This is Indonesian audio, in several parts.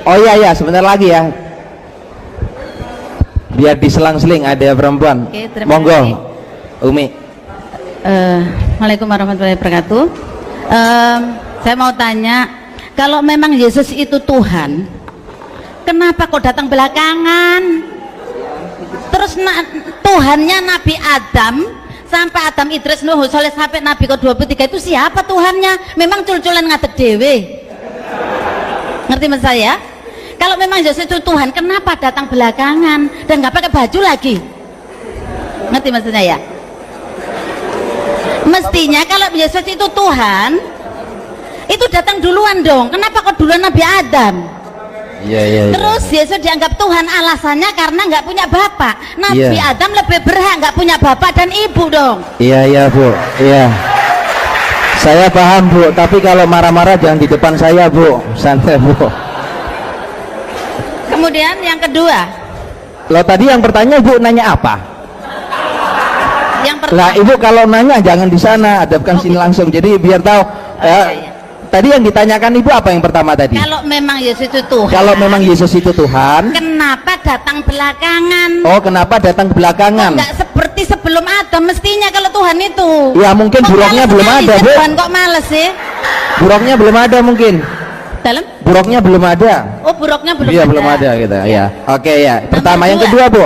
Oh iya, sebentar lagi ya. Biar diselang-seling ada perempuan. Oke, terima Monggo, kasih. Umi. Assalamualaikum warahmatullahi wabarakatuh. Saya mau tanya, kalau memang Yesus itu Tuhan, kenapa kok datang belakangan? Terus Tuhannya Nabi Adam sampai Adam Idris Nuh Soleh sampai Nabi ke-23 itu siapa Tuhannya? Memang cul-culan ngadeg dewe. Ngerti maksud saya? Kalau memang Yesus itu Tuhan, kenapa datang belakangan dan nggak pakai baju lagi? Ngerti maksudnya ya? Mestinya kalau Yesus itu Tuhan, itu datang duluan dong. Kenapa kok duluan Nabi Adam? Iya. Terus Yesus dianggap Tuhan alasannya karena nggak punya bapak. Nabi Iya. Adam lebih berhak nggak punya bapak dan ibu dong. Iya Bu. Iya. Saya paham Bu, tapi kalau marah-marah jangan di depan saya Bu. Santai Bu. Kemudian yang kedua, Lo tadi yang bertanya Ibu nanya apa? yang Lah pertama, Ibu kalau nanya jangan di sana, hadapkan sini langsung. Jadi biar tahu. iya. Tadi yang ditanyakan Ibu apa yang pertama tadi? Kalau memang Yesus itu Tuhan, Kalau memang Yesus itu Tuhan, kenapa datang belakangan? oh kenapa datang belakangan? Nggak seperti sebelum Adam, mestinya kalau Tuhan itu. Ya mungkin Kok buruknya males belum sekali ada sih Bu. Tuhan, kok males sih? Buruknya belum ada mungkin. Dalam? Buruknya belum ada. Oh, buruknya belum Iya ada. belum ada gitu ya. Oke ya. Pertama, yang kedua. kedua Bu.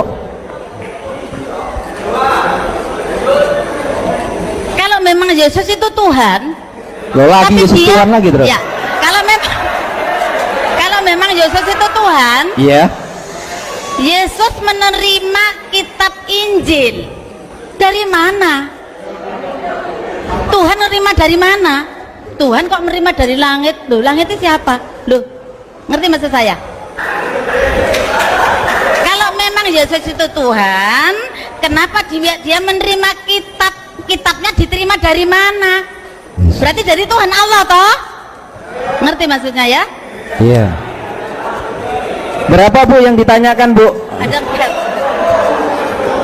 Kalau memang Yesus itu Tuhan, Lo lagi tapi Yesus dia, Tuhan lagi terus. ya, kalau memang Yesus itu Tuhan, Iya. Yesus menerima kitab Injil dari mana? Tuhan menerima dari mana? Tuhan kok menerima dari langit? Loh, langit itu siapa? Loh, ngerti maksud saya? Kalau memang Yesus itu Tuhan, kenapa dia menerima kitabnya diterima dari mana? Berarti dari Tuhan Allah toh? Ngerti maksudnya ya? Iya. Berapa Bu yang ditanyakan Bu? Ada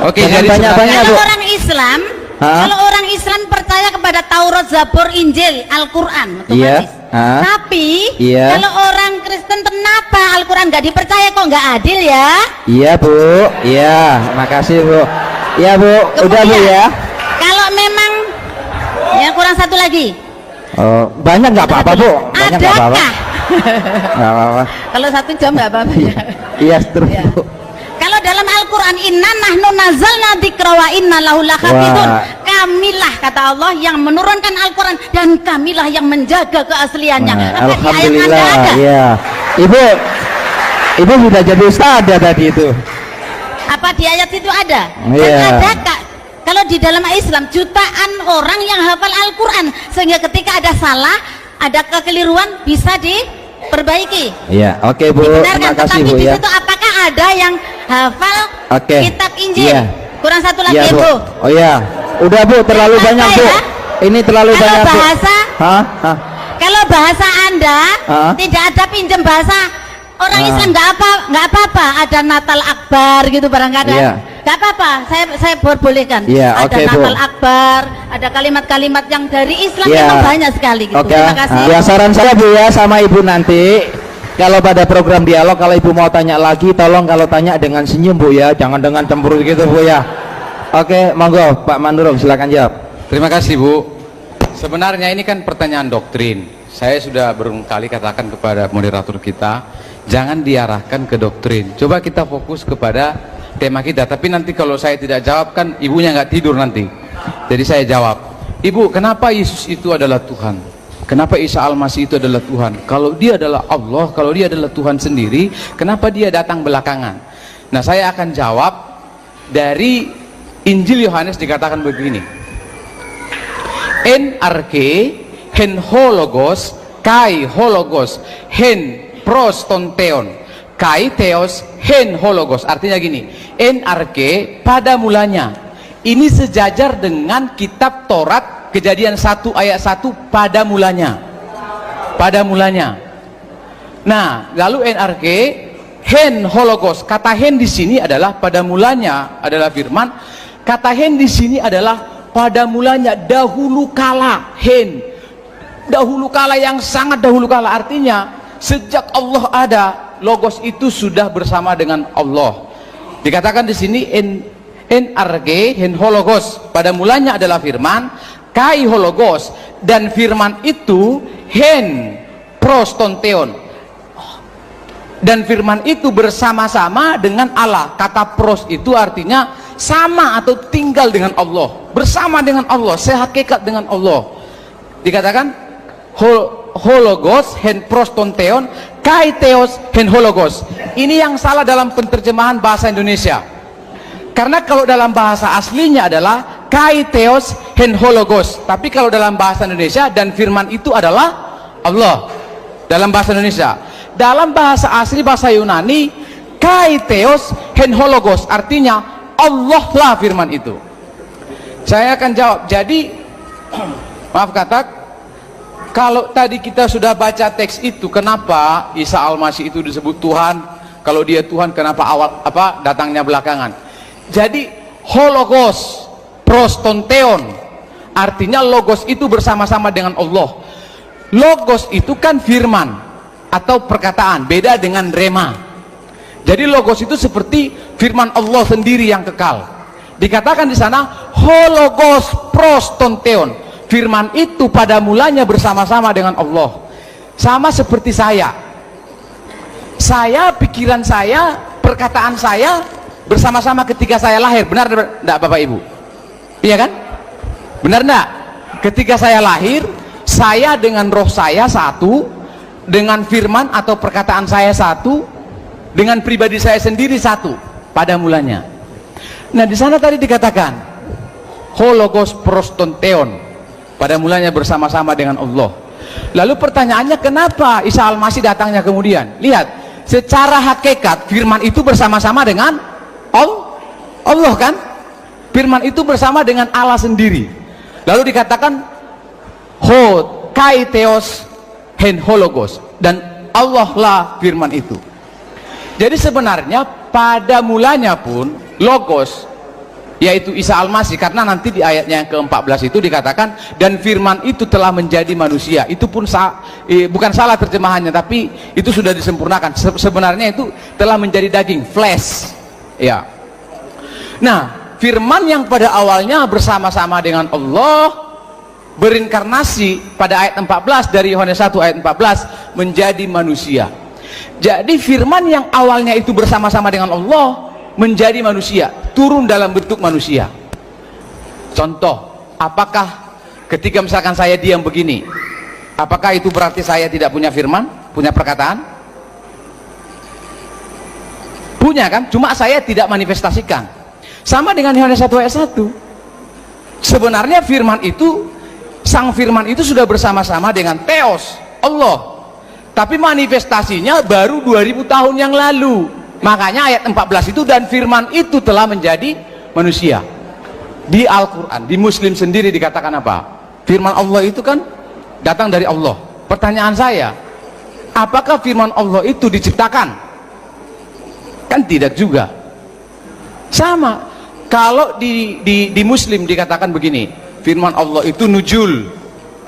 Oke, Jangan jadi banyak-banyak, sebenarnya Bu. kalau orang Islam, Hah? kalau orang Islam percaya kepada Taurat, Zabur, Injil, Al-Quran, Iya. otomatis. Hah? Tapi Iya. kalau orang Kristen kenapa Al-Quran nggak dipercaya, kok nggak adil ya? Iya Bu. Iya. Makasih Bu. Iya Bu. Udah Bu ya. Kalau memang yang kurang satu lagi, Oh, banyak nggak apa-apa Bu. Banyak nggak apa-apa. adakah? Nggak apa-apa. Kalau 1 jam nggak apa-apa ya. Iya terus Ya. Bu. Kalau dalam Al-Quran, inna nahnu nazzalna dzikra wa inna lahu lahafidun. Wah. Kamilah, kata Allah, yang menurunkan Al-Quran dan kamilah yang menjaga keasliannya. Nah, Apa di ayat Anda alhamdulillah. ada? Iya. Ibu sudah jadi ustadzah tadi itu. Apa di ayat itu ada? Iya. Dan ada Kak, kalau di dalam Islam jutaan orang yang hafal Al-Quran, sehingga ketika ada salah, ada kekeliruan bisa diperbaiki. Iya. Oke Bu. Dibenarkan. Terima kasih Tetapi Bu di ya. situ apakah ada yang hafal Oke. kitab Injil? Iya. Kurang satu lagi Iya ya, Bu. Bu. Oh iya. Udah Bu, terlalu Bahasa banyak Bu. ya? Ini terlalu Kalau banyak Bu. bahasa, Hah? Hah? kalau bahasa Anda Hah? tidak ada pinjam bahasa orang Ah. Islam, nggak apa-apa. Ada Natal Akbar gitu barangkali. Iya. Nggak apa-apa. Saya bolehkan. Iya, Ada oke, Bu. Natal Akbar, ada kalimat-kalimat yang dari Islam Iya. memang banyak sekali gitu. Oke. Terima kasih. Ya saran saya Bu ya sama Ibu nanti kalau pada program dialog, kalau Ibu mau tanya lagi, tolong kalau tanya dengan senyum Bu ya, jangan dengan cemberut gitu Bu ya. Oke, monggo Pak Mandurung silakan jawab. terima kasih Bu. Sebenarnya ini kan pertanyaan doktrin. Saya sudah berkali katakan kepada moderator kita, jangan diarahkan ke doktrin. Coba kita fokus kepada tema kita. Tapi nanti kalau saya tidak jawab kan ibunya nggak tidur nanti. Jadi saya jawab, Ibu, kenapa Yesus itu adalah Tuhan? Kenapa Isa Al-Masih itu adalah Tuhan? Kalau dia adalah Allah, kalau dia adalah Tuhan sendiri, kenapa dia datang belakangan? Nah, saya akan jawab dari Injil Yohanes dikatakan begini. En arke hen hologos kai hologos hen prostonteon kai theos hen hologos. Artinya gini, en arke pada mulanya. Ini sejajar dengan kitab Taurat Kejadian 1 ayat 1 pada mulanya. Pada mulanya. Nah, lalu NRK hen hologos. Kata hen di sini adalah pada mulanya adalah firman. Kata hen di sini adalah pada mulanya, dahulu kala. Hen. Dahulu kala yang sangat dahulu kala, artinya sejak Allah ada logos itu sudah bersama dengan Allah. Dikatakan di sini en arge hen hologos, pada mulanya adalah firman, kai hologos, dan firman itu hen prostonteon, dan firman itu bersama-sama dengan Allah. Kata pros itu artinya sama atau tinggal dengan Allah, bersama dengan Allah, sehakikat dengan Allah. Dikatakan hologos hen prostonteon kai theos hen hologos. Ini yang salah dalam penerjemahan bahasa Indonesia, karena kalau dalam bahasa aslinya adalah kai theos hen hologos, tapi kalau dalam bahasa Indonesia dan firman itu adalah Allah dalam bahasa Indonesia. Dalam bahasa asli bahasa Yunani, kai theos hen hologos artinya Allah lah firman itu. Saya akan jawab. Jadi maaf kata, kalau tadi kita sudah baca teks itu, kenapa Isa Al-Masih itu disebut Tuhan? Kalau dia Tuhan, kenapa datangnya belakangan? Jadi hologos prostonteon artinya logos itu bersama-sama dengan Allah. Logos itu kan firman atau perkataan, beda dengan rema. Jadi logos itu seperti firman Allah sendiri yang kekal. Dikatakan di sana hologos prostonteon, firman itu pada mulanya bersama-sama dengan Allah. Sama seperti saya, pikiran saya, perkataan saya bersama-sama ketika saya lahir. Benar enggak Bapak Ibu? Iya kan? Benar enggak? Ketika saya lahir, saya dengan roh saya satu, dengan firman atau perkataan saya satu, dengan pribadi saya sendiri satu pada mulanya. Nah, di sana tadi dikatakan hologos prostonteon, pada mulanya bersama-sama dengan Allah. Lalu pertanyaannya, kenapa Isa Al-Masih datangnya kemudian? Lihat, secara hakikat firman itu bersama-sama dengan Allah kan? Firman itu bersama dengan Allah sendiri. Lalu dikatakan kai theos hen hologos, dan Allah lah firman itu. Jadi sebenarnya pada mulanya pun logos, yaitu Isa Al-Masih, karena nanti di ayatnya yang ke-14 itu dikatakan dan firman itu telah menjadi manusia. Itu pun bukan salah terjemahannya, tapi itu sudah disempurnakan. Sebenarnya itu telah menjadi daging, flesh. Ya. Nah, firman yang pada awalnya bersama-sama dengan Allah berinkarnasi pada ayat 14 dari Yohanes 1 ayat 14 menjadi manusia. Jadi firman yang awalnya itu bersama-sama dengan Allah menjadi manusia, turun dalam bentuk manusia. Contoh, apakah ketika misalkan saya diam begini, apakah itu berarti saya tidak punya firman, punya perkataan? Punya kan? Cuma saya tidak manifestasikan. Sama dengan Yohanes 1 ayat 1. Sebenarnya firman itu, sang firman itu sudah bersama-sama dengan Theos, Allah. Tapi manifestasinya baru 2000 tahun yang lalu. Makanya ayat 14 itu, dan firman itu telah menjadi manusia. Di Al-Quran, di Muslim sendiri dikatakan apa? Firman Allah itu kan datang dari Allah. Pertanyaan saya, apakah firman Allah itu diciptakan? Kan tidak juga. Sama, kalau di Muslim dikatakan begini, firman Allah itu nuzul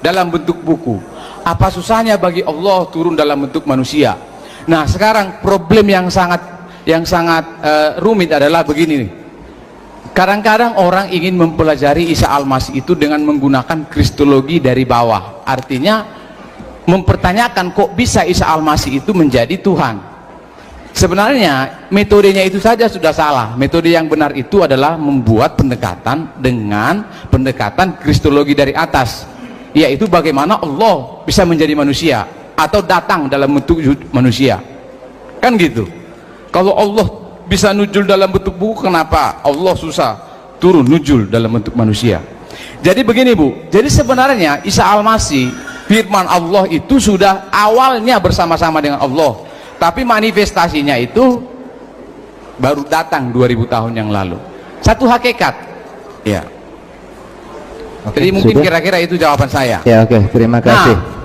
dalam bentuk buku. Apa susahnya bagi Allah turun dalam bentuk manusia? Nah, sekarang problem yang sangat rumit adalah begini nih. Kadang-kadang orang ingin mempelajari Isa Al-Masih itu dengan menggunakan kristologi dari bawah. Artinya mempertanyakan kok bisa Isa Al-Masih itu menjadi Tuhan. Sebenarnya metodenya itu saja sudah salah. Metode yang benar itu adalah membuat pendekatan dengan pendekatan kristologi dari atas, yaitu bagaimana Allah bisa menjadi manusia atau datang dalam bentuk manusia, kan gitu. Kalau Allah bisa nujul dalam bentuk buku, kenapa Allah susah turun nujul dalam bentuk manusia? Jadi begini Bu, jadi sebenarnya Isa Al-Masih, firman Allah itu sudah awalnya bersama-sama dengan Allah, tapi manifestasinya itu baru datang 2000 tahun yang lalu. Satu hakikat ya. Oke, jadi mungkin sudah? kira-kira itu jawaban saya. Ya, oke, terima kasih. Nah,